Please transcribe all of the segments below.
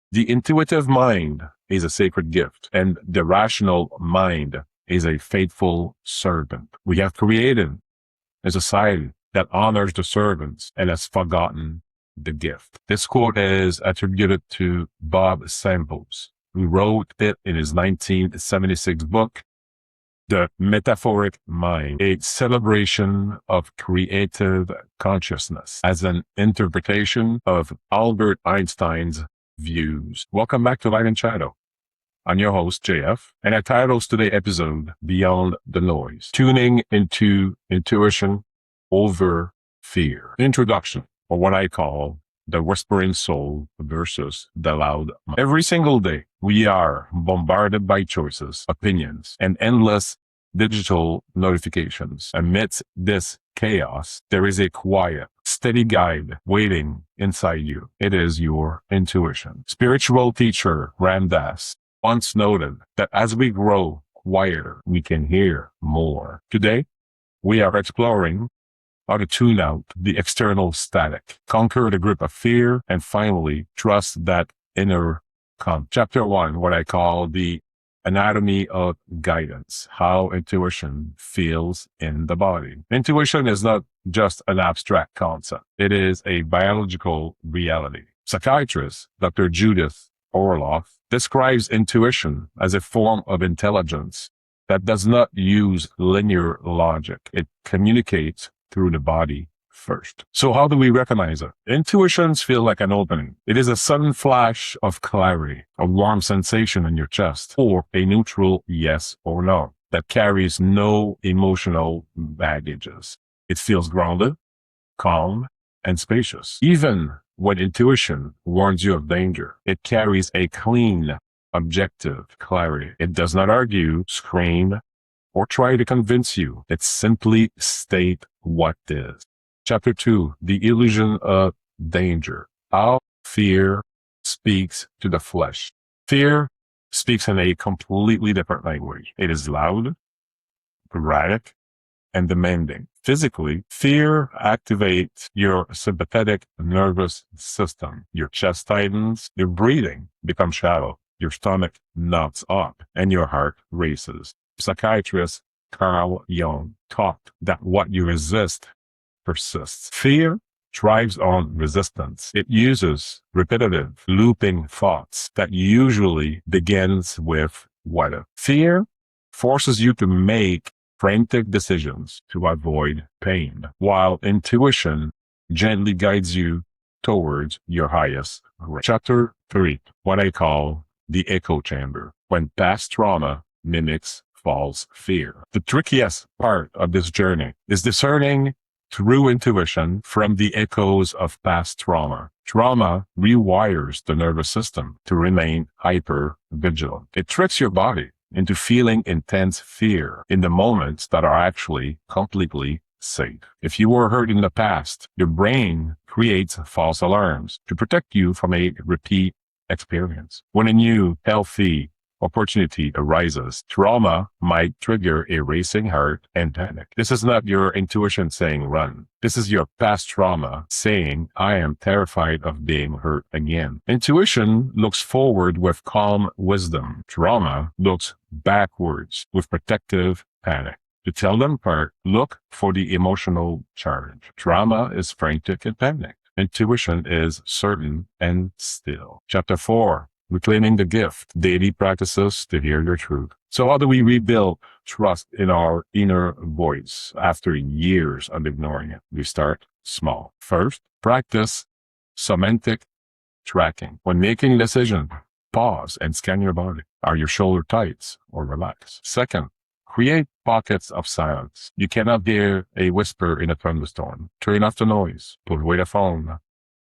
The intuitive mind is a sacred gift, and the rational mind is a faithful servant. We have created a society that honors the servants and has forgotten the gift. This quote is attributed to Bob Samples, who wrote it in his 1976 book, The Metaphoric Mind, a celebration of creative consciousness as an interpretation of Albert Einstein's views. Welcome back to Light and Shadow. I'm your host, JF, and I titled today's episode, Beyond the Noise, Tuning into Intuition over Fear. Introduction, or what I call the whispering soul versus the loud mind. Every single day, we are bombarded by choices, opinions, and endless digital notifications. Amidst this chaos, there is a quiet, steady guide waiting inside you. It is your intuition. Spiritual teacher Ram Dass once noted that as we grow quieter, we can hear more. Today, we are exploring how to tune out the external static, conquer the grip of fear, and finally trust that inner calm. Chapter 1, what I call the anatomy of guidance, how intuition feels in the body. Intuition is not just an abstract concept. It is a biological reality. Psychiatrist Dr. Judith Orloff describes intuition as a form of intelligence that does not use linear logic. It communicates through the body first. So how do we recognize it? Intuitions feel like an opening. It is a sudden flash of clarity, a warm sensation in your chest, or a neutral yes or no that carries no emotional baggages. It feels grounded, calm, and spacious. Even when intuition warns you of danger, it carries a clean, objective clarity. It does not argue, scream, or try to convince you. It simply states what is. Chapter 2, the illusion of danger. How fear speaks to the flesh. Fear speaks in a completely different language. It is loud, erratic, and demanding. Physically, fear activates your sympathetic nervous system. Your chest tightens, your breathing becomes shallow, your stomach knots up, and your heart races. Psychiatrist Carl Jung taught that what you resist persists. Fear thrives on resistance. It uses repetitive, looping thoughts that usually begins with what if. Fear forces you to make frantic decisions to avoid pain, while intuition gently guides you towards your highest grade. Chapter 3, what I call the echo chamber, when past trauma mimics false fear. The trickiest part of this journey is discerning true intuition from the echoes of past trauma. Trauma rewires the nervous system to remain hyper vigilant. It tricks your body into feeling intense fear in the moments that are actually completely safe. If you were hurt in the past, your brain creates false alarms to protect you from a repeat experience. When a new, healthy opportunity arises, trauma might trigger a racing heart and panic. This is not your intuition saying run. This is your past trauma saying, I am terrified of being hurt again. Intuition looks forward with calm wisdom. Trauma looks backwards with protective panic. To tell them apart, look for the emotional charge. Trauma is frantic and panic. Intuition is certain and still. Chapter 4. Reclaiming the gift, daily practices to hear your truth. So how do we rebuild trust in our inner voice after years of ignoring it? We start small. First, practice semantic tracking. When making a decision, pause and scan your body. Are your shoulders tight or relaxed? Second, create pockets of silence. You cannot hear a whisper in a thunderstorm. Turn off the noise, put away the phone,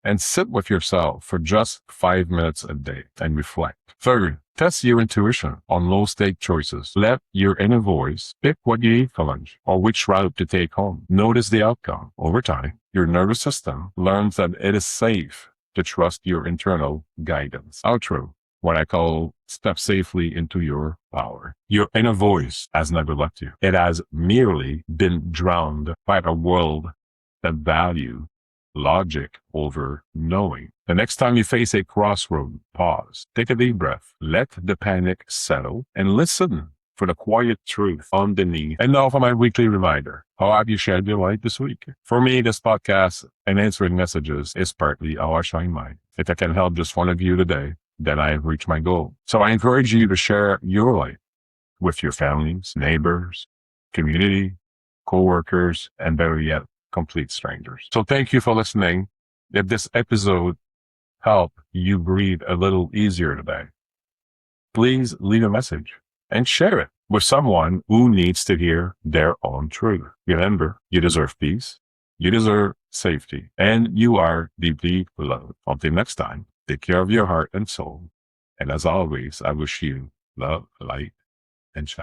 and sit with yourself for just 5 minutes a day and reflect. Third, test your intuition on low-stake choices. Let your inner voice pick what you eat for lunch or which route to take home. Notice the outcome. Over time, your nervous system learns that it is safe to trust your internal guidance. Outro, what I call step safely into your power. Your inner voice has never left you. It has merely been drowned by a world that values logic over knowing. The next time you face a crossroad, pause, take a deep breath, let the panic settle, and listen for the quiet truth underneath. And now for my weekly reminder. How have you shared your light this week? For me, this podcast and answering messages is partly how I shine mine. If I can help just one of you today, then I have reached my goal. So I encourage you to share your light with your families, neighbors, community, co-workers, and better yet, complete strangers. So thank you for listening. If this episode helped you breathe a little easier today, please leave a message and share it with someone who needs to hear their own truth. Remember, you deserve peace, you deserve safety, and you are deeply loved. Until next time, take care of your heart and soul. And as always, I wish you love, light, and shine.